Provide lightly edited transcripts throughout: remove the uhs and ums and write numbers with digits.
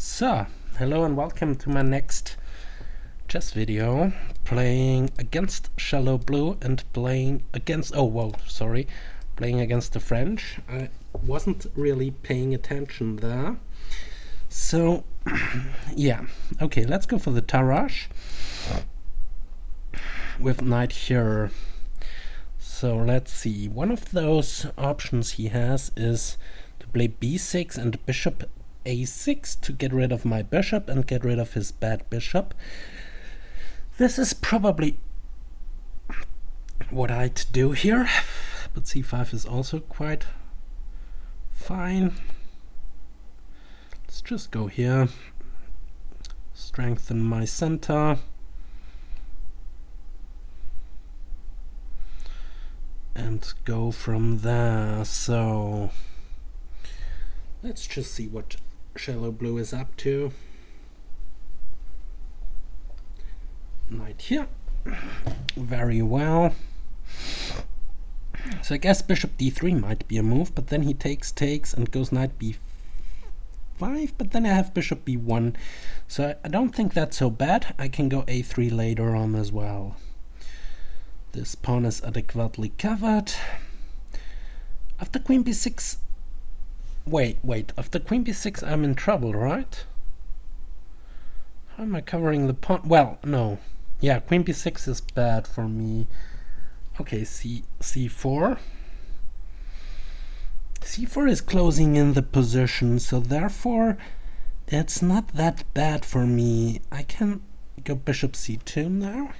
So, hello and welcome to my next chess video, playing against Shallow Blue and playing against, playing against the French. I wasn't really paying attention there. So, yeah, okay, let's go for the Tarrasch with knight here. So let's see, one of those options he has is to play b6 and bishop a6 to get rid of my bishop and get rid of his bad bishop. This is probably what I'd do here, but c5 is also quite fine. Let's just go here, strengthen my center, and go from there. So let's just see what Shallow Blue is up to. Knight here. Very well. So I guess bishop d3 might be a move, but then he takes and goes knight b5, but then I have bishop b1. So I don't think that's so bad. I can go a3 later on as well. This pawn is adequately covered. After queen b6... Wait, after queen b6 I'm in trouble, right? How am I covering the pawn? Well, no. Yeah, queen b6 is bad for me. Okay, c4. c4 is closing in the position, so therefore it's not that bad for me. I can go bishop c2 now.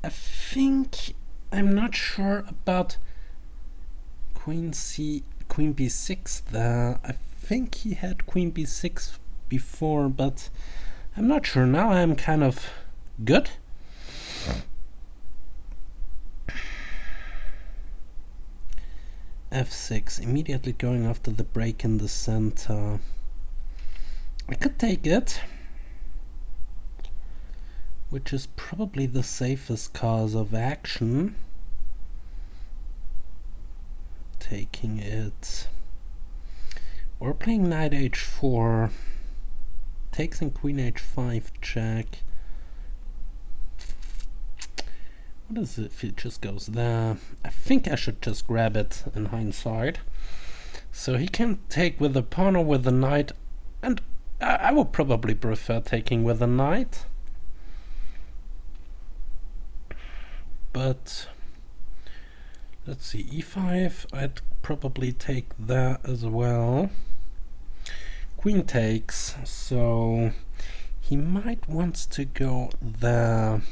I think I'm not sure about queen b6 there. I think he had queen b6 before, but I'm not sure. Now I'm kind of good. f6, immediately going after the break in the center. I could take it, which is probably the safest course of action. Taking it. Or playing knight h4. Takes and queen h5 check. What is it if it just goes there? I think I should just grab it in hindsight. So he can take with the pawn or with the knight, and I would probably prefer taking with the knight. But let's see, e5, I'd probably take that as well. Queen takes, so he might want to go there.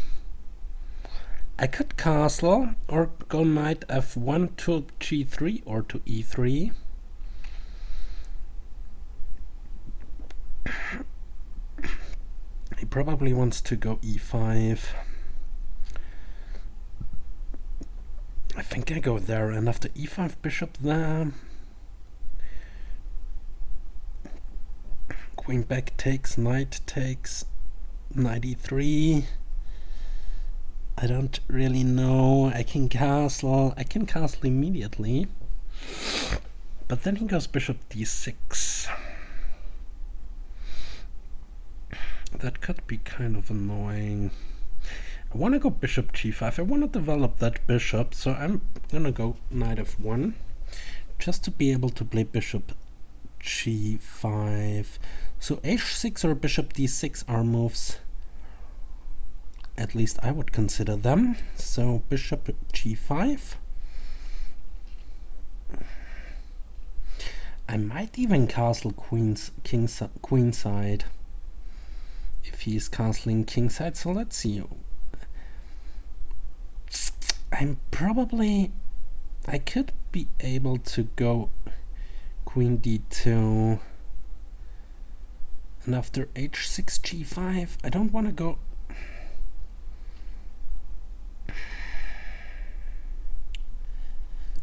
I could castle or go knight f1 to g3 or to e3. He probably wants to go e5. I think I go there, and after e5 bishop there, queen back takes, knight takes, knight e3. I don't really know. I can castle immediately, but then he goes bishop d6. That could be kind of annoying. I want to go bishop g5. I want to develop that bishop, so I'm gonna go knight f1 just to be able to play bishop g5. So h6 or bishop d6 are moves, at least I would consider them. So bishop g5. I might even castle queenside if he's castling kingside. So let's see. I could be able to go queen d2, and after h6 g5 I don't want to go.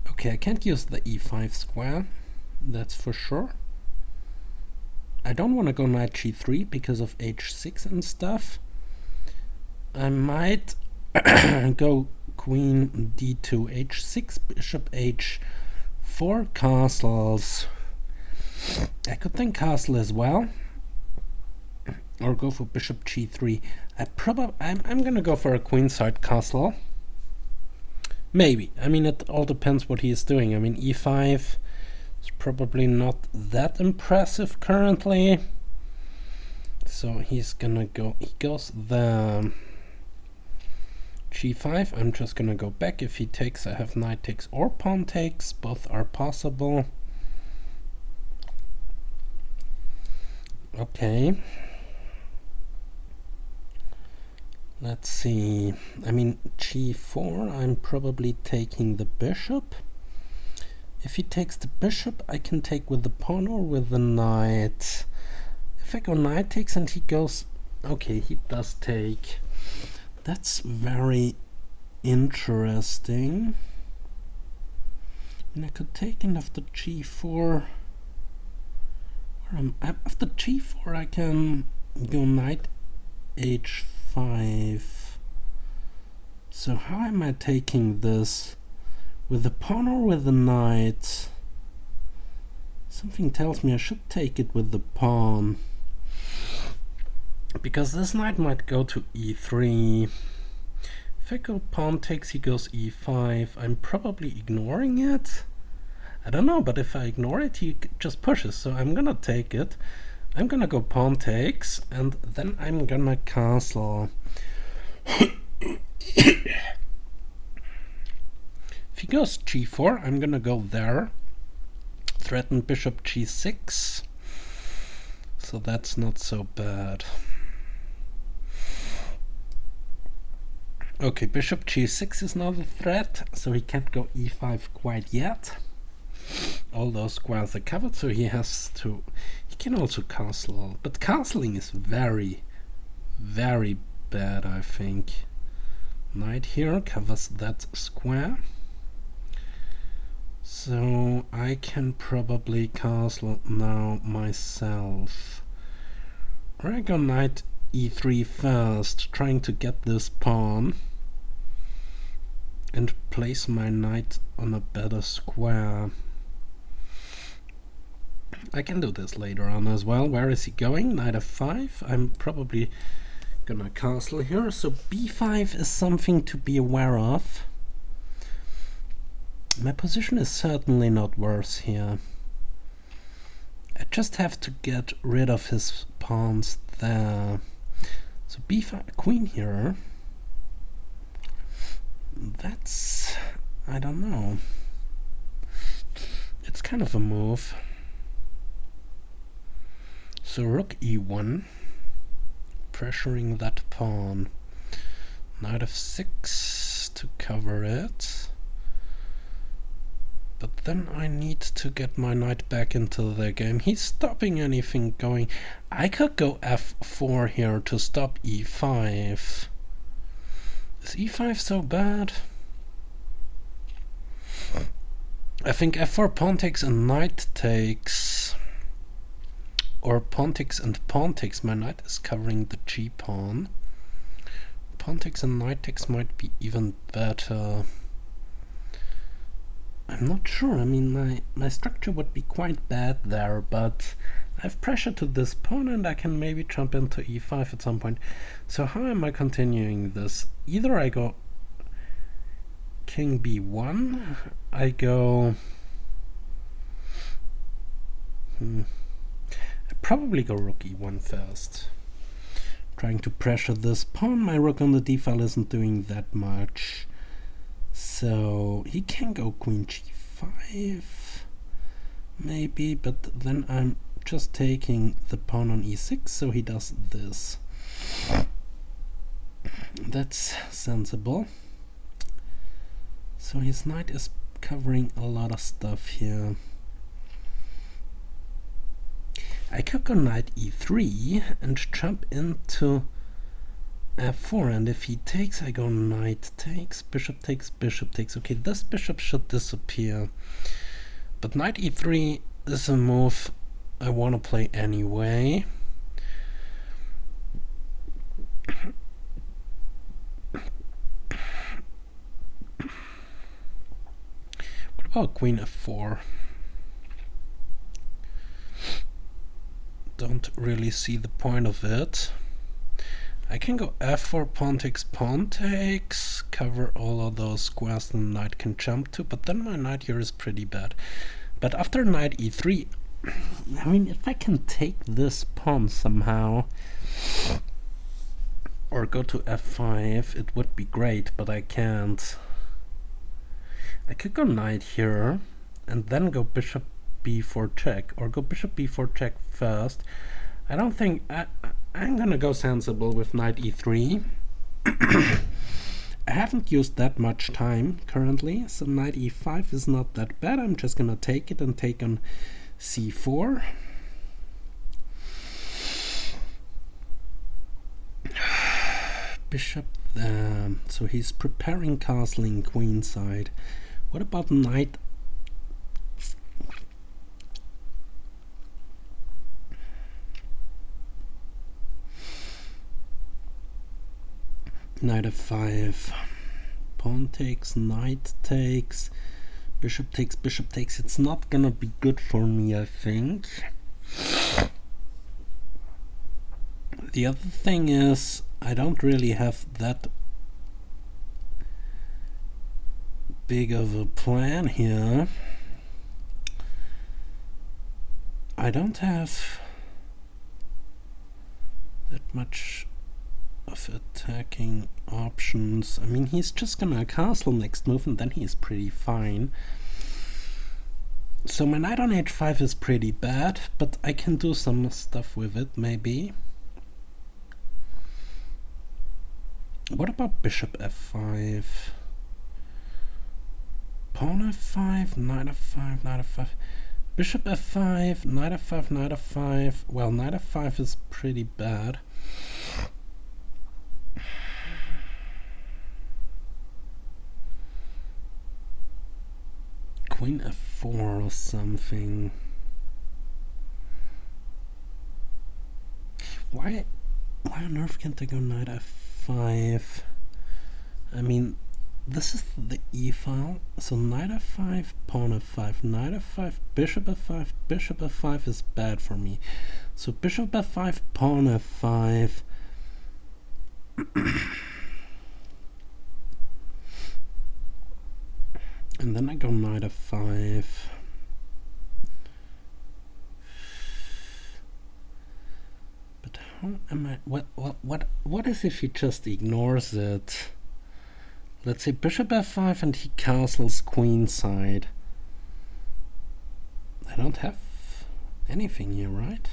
Okay, I can't use the e5 square, that's for sure. I don't want to go knight g3 because of h6 and stuff. I might go queen d2 h6 bishop h4 castles. I could then castle as well. or go for bishop g3. I'm gonna go for a queenside castle. Maybe. I mean, it all depends what he is doing. I mean, e5 is probably not that impressive currently. So he's gonna go, he goes the g5. I'm just gonna go back. If he takes, I have knight takes or pawn takes. Both are possible. Okay. Let's see. I mean, g4, I'm probably taking the bishop. If he takes the bishop, I can take with the pawn or with the knight. If I go knight takes and he goes... Okay, he does take. That's very interesting. And I could take in after g4. After g4 I can go knight h5. So how am I taking this? With the pawn or with the knight? Something tells me I should take it with the pawn. Because this knight might go to e3. If I go pawn takes, he goes e5. I'm probably ignoring it. I don't know, but if I ignore it, he just pushes. So I'm gonna take it. I'm gonna go pawn takes, and then I'm gonna castle. If he goes g4, I'm gonna go there. Threaten bishop g6. So that's not so bad. Okay, bishop g6 is now the threat, so he can't go e5 quite yet. All those squares are covered, so he has to... He can also castle, but castling is very, very bad, I think. Knight here covers that square. So I can probably castle now myself. Or I go knight e3 first, trying to get this pawn and place my knight on a better square. I can do this later on as well. Where is he going? Knight f5. I'm probably gonna castle here. So b5 is something to be aware of. My position is certainly not worse here. I just have to get rid of his pawns there. So b5, queen here. That's... I don't know. It's kind of a move. So rook e1, pressuring that pawn. Knight f6 to cover it. But then I need to get my knight back into the game. He's stopping anything going. I could go f4 here to stop e5. Is e5 so bad? I think f4 pawn takes and knight takes. Or pawn takes and pawn takes. My knight is covering the g-pawn. Pawn takes and knight takes might be even better. I'm not sure. I mean, my structure would be quite bad there, but I have pressure to this pawn and I can maybe jump into e5 at some point. So how am I continuing this? Either I go king b1, I go... I probably go rook e1 first. Trying to pressure this pawn. My rook on the d file isn't doing that much. So he can go queen g5 maybe, but then I'm just taking the pawn on e6, so he does this. That's sensible. So his knight is covering a lot of stuff here. I could go knight e3 and jump into f4, and if he takes, I go knight takes, bishop takes, bishop takes. Okay, this bishop should disappear. But knight e3 is a move I want to play anyway. What about queen f4? don't really see the point of it. I can go f4, pawn takes, cover all of those squares the knight can jump to, but then my knight here is pretty bad. But after knight e3, I mean, if I can take this pawn somehow, or go to f5, it would be great, but I can't. I could go knight here, and then go bishop b4 check, or go bishop b4 check first. I don't think... I'm gonna go sensible with knight e3. I haven't used that much time currently, so knight e5 is not that bad. I'm just gonna take it and take on c4. Bishop, so he's preparing castling queenside. What about knight? Knight f5, pawn takes, knight takes, bishop takes, bishop takes. It's not gonna be good for me, I think. The other thing is, I don't really have that big of a plan here. I don't have that much of attacking options. I mean, he's just gonna castle next move and then he's pretty fine. So my knight on h5 is pretty bad, but I can do some stuff with it, maybe. What about bishop f5? Pawn f5, knight f5, knight f5. Bishop f5, knight f5, knight f5. Well, knight f5 is pretty bad. Queen f4 or something. Why on earth can't I go knight f5? I mean, this is the e-file, so knight f5, pawn f5, knight f5, bishop f5, bishop f5 is bad for me. So bishop f5, pawn f5. And then I go knight f5. But how am I... What is if he just ignores it? Let's say bishop f5 and he castles queenside. I don't have anything here, right?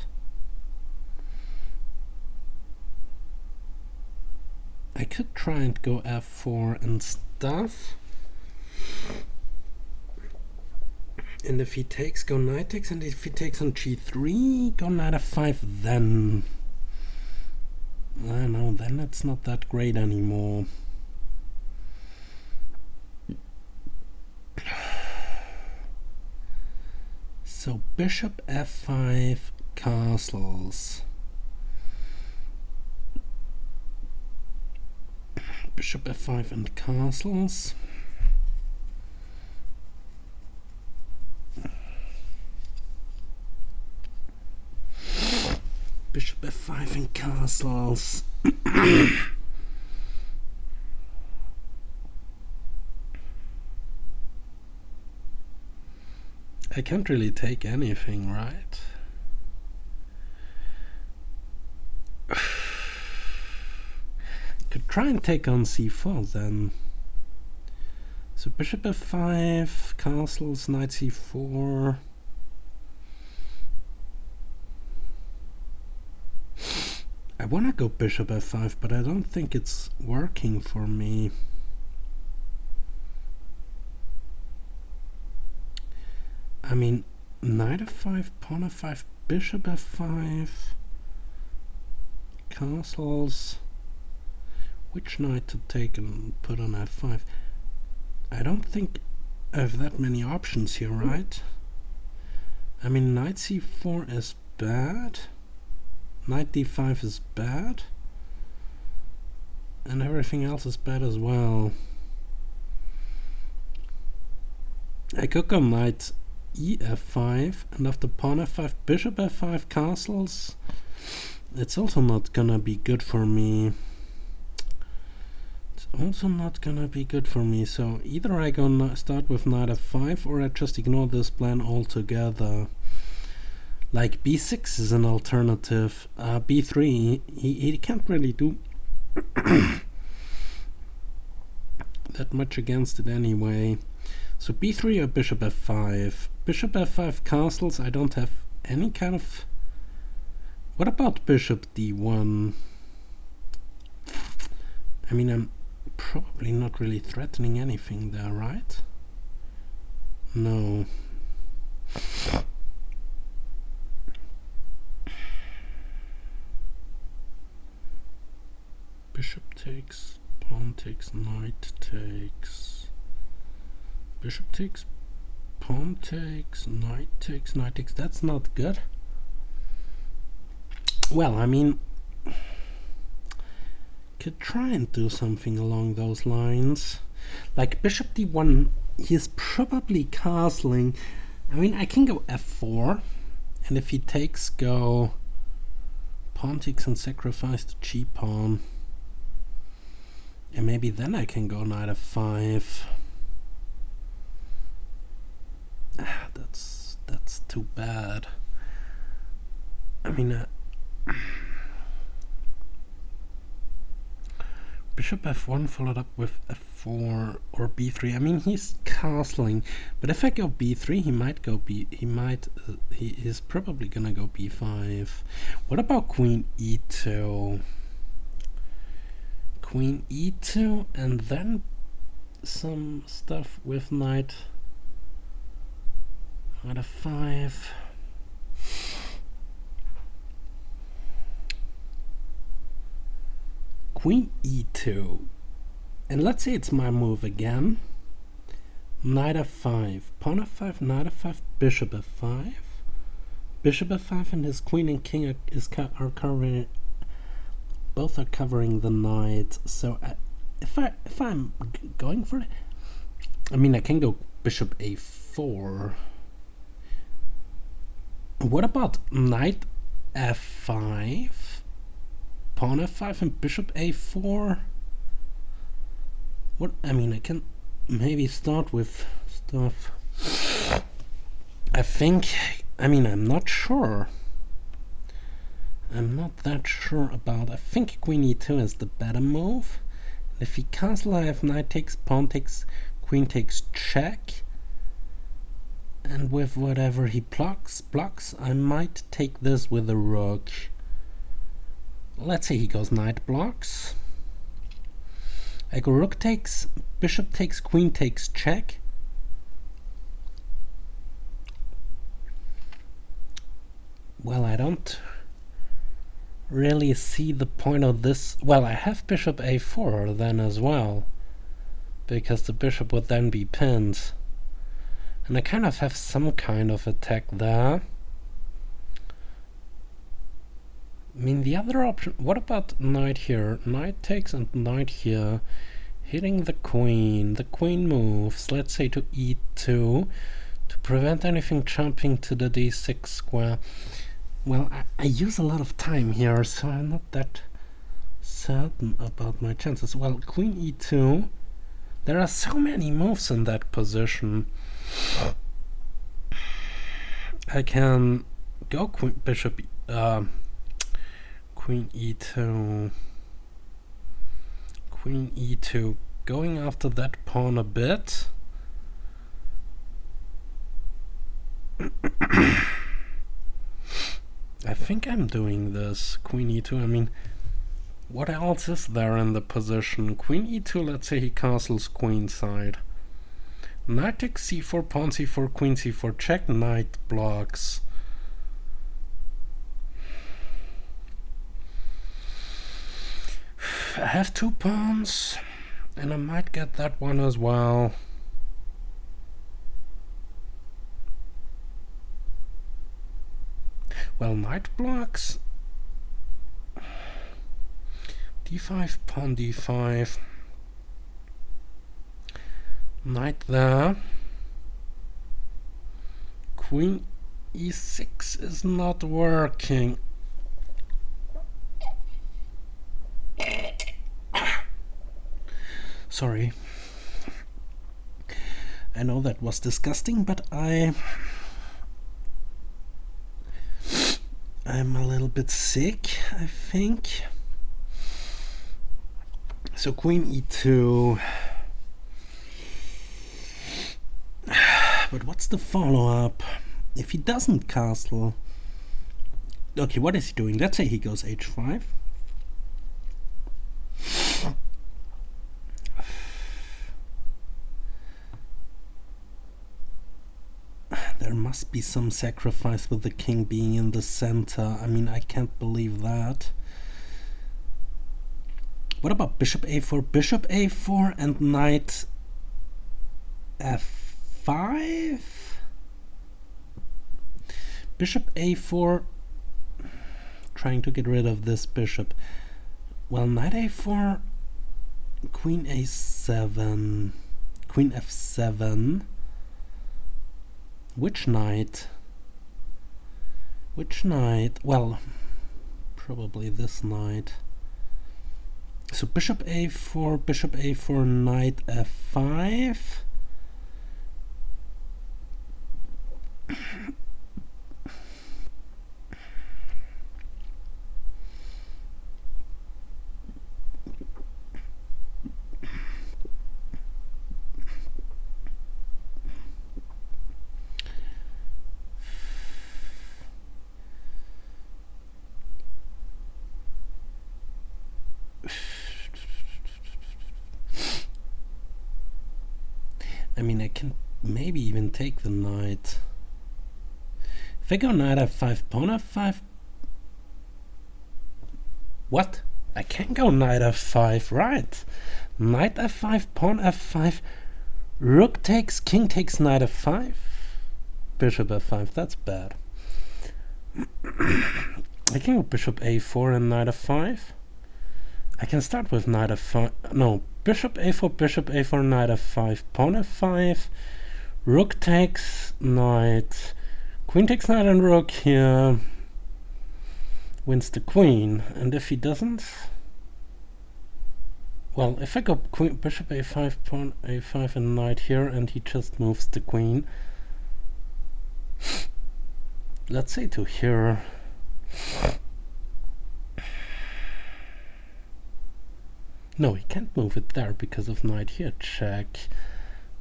I could try and go f4 and stuff. And if he takes, go knight takes, and if he takes on g3, go knight f5, then... I know, then it's not that great anymore. So bishop f5 castles. Bishop f5 and castles. Bishop f5 and castles. I can't really take anything, right? Could try and take on c4 then. So bishop f5, castles, knight c4. I want to go bishop f5, but I don't think it's working for me. I mean, knight f5, pawn f5, bishop f5, castles. Which knight to take and put on f5? I don't think I have that many options here, right? I mean, knight c4 is bad. Knight d5 is bad. And everything else is bad as well. I could go knight e f5, and after pawn f5, bishop f5 castles. It's also not gonna be good for me. It's also not gonna be good for me. So either I gonna start with knight f5, or I just ignore this plan altogether. Like b6 is an alternative. b3, he can't really do that much against it anyway. So b3 or bishop f5. Bishop f5 castles, I don't have any kind of... What about bishop d1? I mean, I'm probably not really threatening anything there, right? No. Bishop takes, pawn takes, knight takes. Bishop takes, pawn takes, knight takes, knight takes. That's not good. Well, I mean, could try and do something along those lines. Like bishop d1, he's probably castling. I mean, I can go f4, and if he takes, go pawn takes and sacrifice the g-pawn. And maybe then I can go knight f5. That's too bad. I mean, bishop f1 followed up with f4 or b3. I mean, he's castling, but if I go b3, he might go he's probably gonna go b5. What about queen e2? Queen e2, and then some stuff with knight f5. Queen e2, and let's say it's my move again. Knight f5, pawn f5, knight f5, bishop f5. Bishop f5, and his queen and king are covering. Both are covering the knight. So if I'm going for it, I mean, I can go bishop a4. What about knight f5, pawn f5, and bishop a4? What, I mean, I can maybe start with stuff. I think, I mean, I'm not sure. I'm not that sure about. I think queen e2 is the better move. And if he castle, I have knight takes, pawn takes, queen takes check. And with whatever he blocks, I might take this with a rook. Let's say he goes knight blocks. I go rook takes, bishop takes, queen takes check. Well, I don't really see the point of this. Well, I have bishop a4 then as well, because the bishop would then be pinned. And I kind of have some kind of attack there. I mean, the other option, what about knight here? Knight takes and knight here, hitting the queen. The queen moves, let's say to e2, to prevent anything jumping to the d6 square. Well, I use a lot of time here, so I'm not that certain about my chances. Well, queen e2, there are so many moves in that position. I can go bishop, queen e2, queen e2, going after that pawn a bit. I think I'm doing this. Queen e2, I mean, what else is there in the position? Queen e2, let's say he castles queenside. Knight takes c4, pawn c4, queen c4, check, knight blocks. I have two pawns, and I might get that one as well. Well, knight blocks. d5, pawn d5. Knight there. queen e6 is not working. Sorry. I know that was disgusting, but I'm a little bit sick, I think. So queen e2. But what's the follow-up? If he doesn't castle... Okay, what is he doing? Let's say he goes h5. There must be some sacrifice with the king being in the center. I mean, I can't believe that. What about bishop a4 and knight f5? Bishop a4, trying to get rid of this bishop. Well, knight a4, queen a7, queen f7. Which knight? Which knight? Well, probably this knight. So bishop a4, knight f5. I mean, I can maybe even take the knight. If I go knight f5, pawn f5... What? I can't go knight f5, right. Knight f5, pawn f5, rook takes, king takes knight f5, bishop f5, that's bad. I can go bishop a4 and knight f5. I can start with knight f5, no, bishop a4, knight f5, pawn f5, rook takes, knight, queen takes knight and rook here, wins the queen, and if he doesn't, well, if I go queen, bishop a5, pawn a5 and knight here, and he just moves the queen, let's say to here, no, he can't move it there because of knight here, check,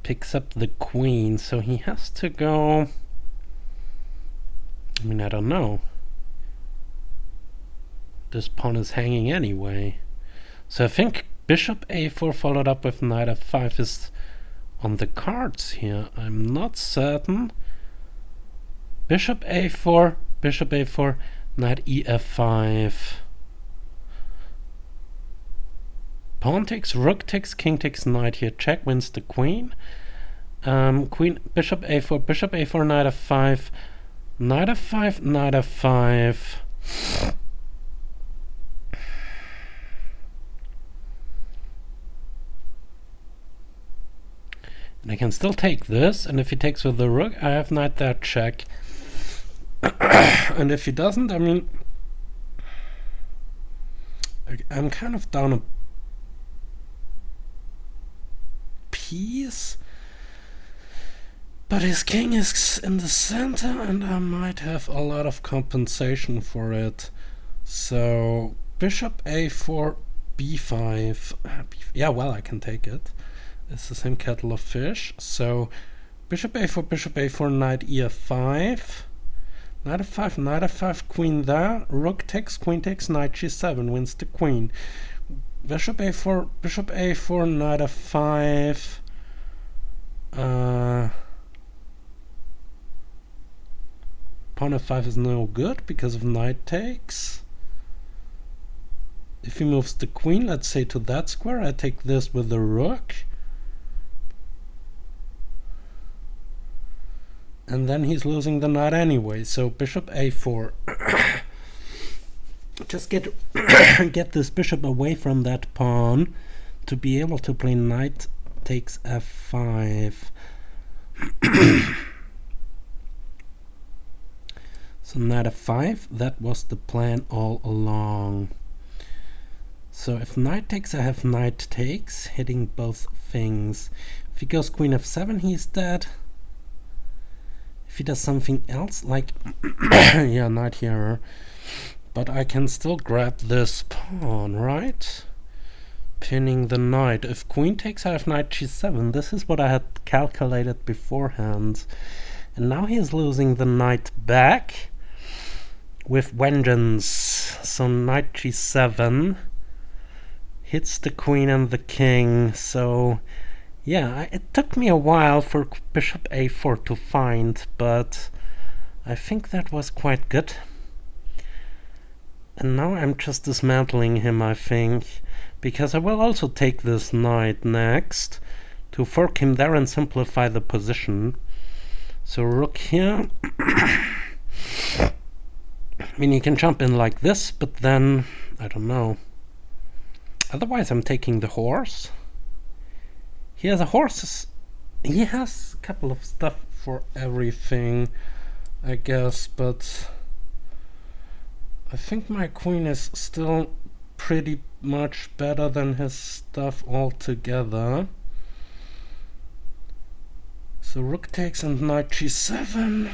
picks up the queen, so he has to go, I mean, I don't know, this pawn is hanging anyway, so I think bishop a4 followed up with knight f5 is on the cards here, I'm not certain. Bishop a4, knight ef5, pawn takes, rook takes, king takes, knight here, check, wins the queen. Queen, bishop a4, knight f5, knight f5, knight f5. And I can still take this, and if he takes with the rook, I have knight there, check. And if he doesn't, I mean, I'm kind of down a piece, but his king is in the center, and I might have a lot of compensation for it. So bishop a4, b5. Yeah, well, I can take it. It's the same kettle of fish. So bishop a4, knight ef5, knight f5, knight f5, queen there, rook takes, queen takes, knight g7, wins the queen. Bishop a4, knight f5, pawn f5 is no good because of knight takes. If he moves the queen, let's say to that square, I take this with the rook. And then he's losing the knight anyway, so bishop a4. Just get this bishop away from that pawn to be able to play knight takes f5. So knight f5, that was the plan all along. So if knight takes, I have knight takes, hitting both things. If he goes queen f7, he's dead. If he does something else, like yeah, knight here, but I can still grab this pawn, right? Pinning the knight. If queen takes, I have knight g7. This is what I had calculated beforehand. And now he is losing the knight back with vengeance. So knight g7 hits the queen and the king. So yeah, it took me a while for bishop a4 to find, but I think that was quite good. And now I'm just dismantling him, I think, because I will also take this knight next to fork him there and simplify the position. So rook here. I mean, you can jump in like this, but then, I don't know. Otherwise, I'm taking the horse. He has a horse. He has a couple of stuff for everything, I guess, but I think my queen is still pretty much better than his stuff altogether. So rook takes and knight g7.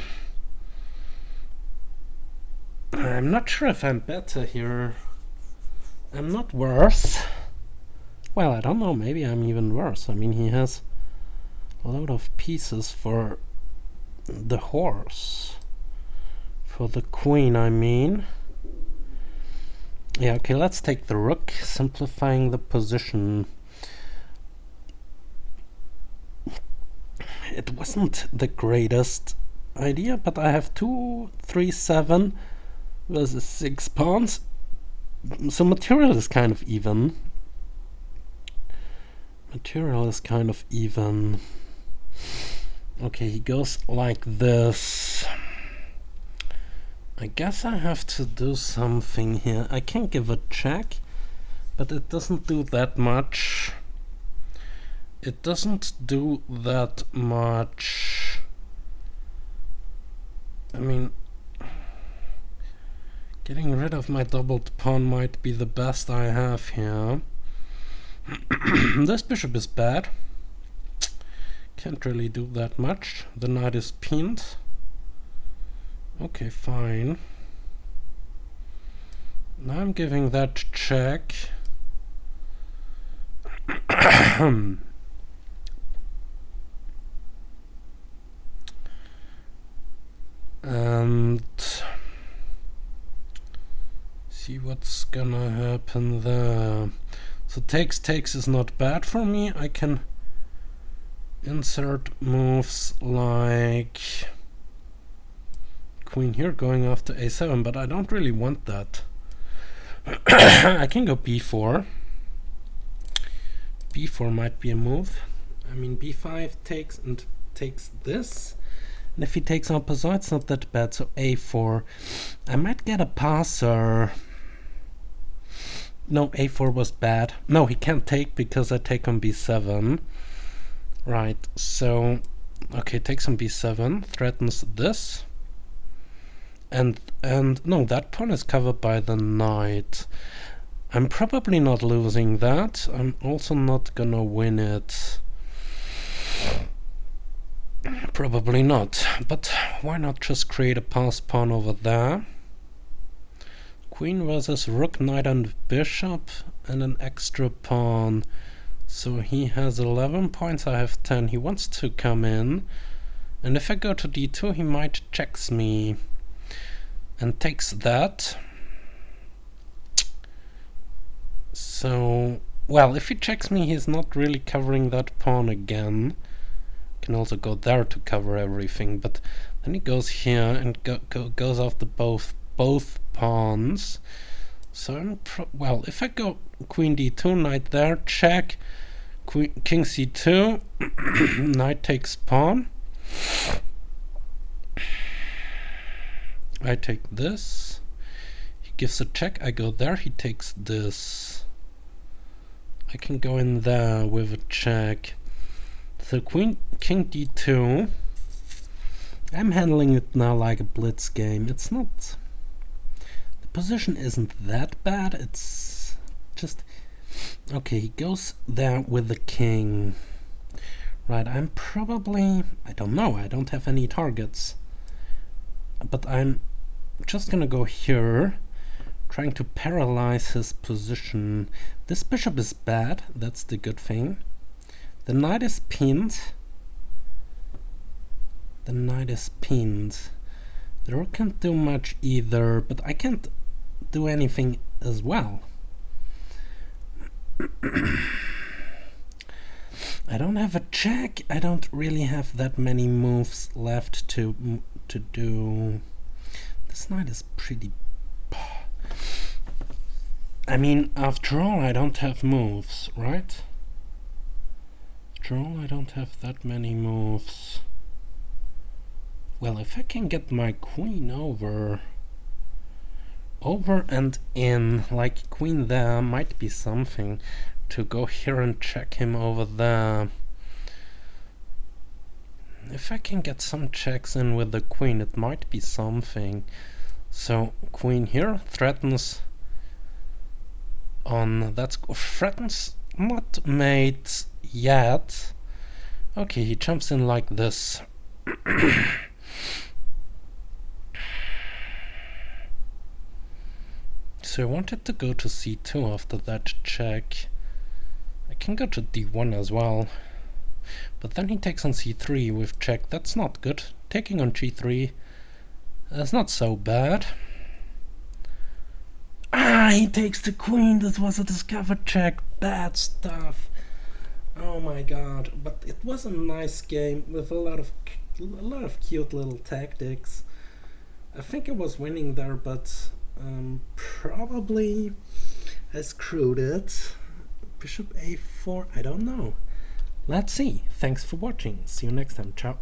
I'm not sure if I'm better here. I'm not worse. Well, I don't know, maybe I'm even worse. I mean, he has a lot of pieces for the horse. For the queen, I mean. Yeah, okay, let's take the rook, simplifying the position. It wasn't the greatest idea, but I have 2, 3, 7 versus 6 pawns. So material is kind of even. Material is kind of even. Okay, he goes like this. I guess I have to do something here. I can give a check, but it doesn't do that much. It doesn't do that much. I mean, getting rid of my doubled pawn might be the best I have here. This bishop is bad. Can't really do that much. The knight is pinned. Okay, fine. Now I'm giving that check. And see what's gonna happen there. So takes is not bad for me. I can insert moves like queen here going after a7, but I don't really want that. I can go b4. b4 might be a move. I mean, b5 takes and takes this. And if he takes en passant, it's not that bad. So a4. I might get a passer. No, a4 was bad. No, he can't take because I take on b7. Right, so okay, takes on b7, threatens this. And no, that pawn is covered by the knight. I'm probably not losing that. I'm also not gonna win it. Probably not. But why not just create a passed pawn over there? Queen versus rook, knight and bishop, and an extra pawn. So he has 11 points, I have 10. He wants to come in. And if I go to d2, he might checks me. And takes that. So, well, if he checks me, he's not really covering that pawn again. Can also go there to cover everything, but then he goes here and goes after both pawns. So I'm well, if I go queen d2, knight there, check, king c2, knight takes pawn. I take this. He gives a check. I go there. He takes this. I can go in there with a check. So king d2. I'm handling it now like a blitz game. It's not... The position isn't that bad, it's just... Okay, he goes there with the king. Right, I'm probably... I don't know, I don't have any targets. But I'm just gonna go here, trying to paralyze his position. This bishop is bad, that's the good thing. The knight is pinned. The knight is pinned. The rook can't do much either, but I can't do anything as well. I don't have a check. I don't really have that many moves left to do. This knight is pretty... I mean, after all, I don't have moves, right? After all, I don't have that many moves. Well, if I can get my queen over and in, like queen there, might be something. To go here and check him over there. If I can get some checks in with the queen, it might be something. So queen here threatens on... That's... threatens not mate yet. Okay, he jumps in like this. So I wanted to go to c2 after that check. I can go to d1 as well. But then he takes on c3 with check. That's not good. Taking on g3 is not so bad. Ah, he takes the queen. This was a discovered check. Bad stuff. Oh my god. But it was a nice game with a lot of cute little tactics. I think I was winning there, but probably I screwed it. Bishop a4, I don't know. Let's see. Thanks for watching. See you next time. Ciao.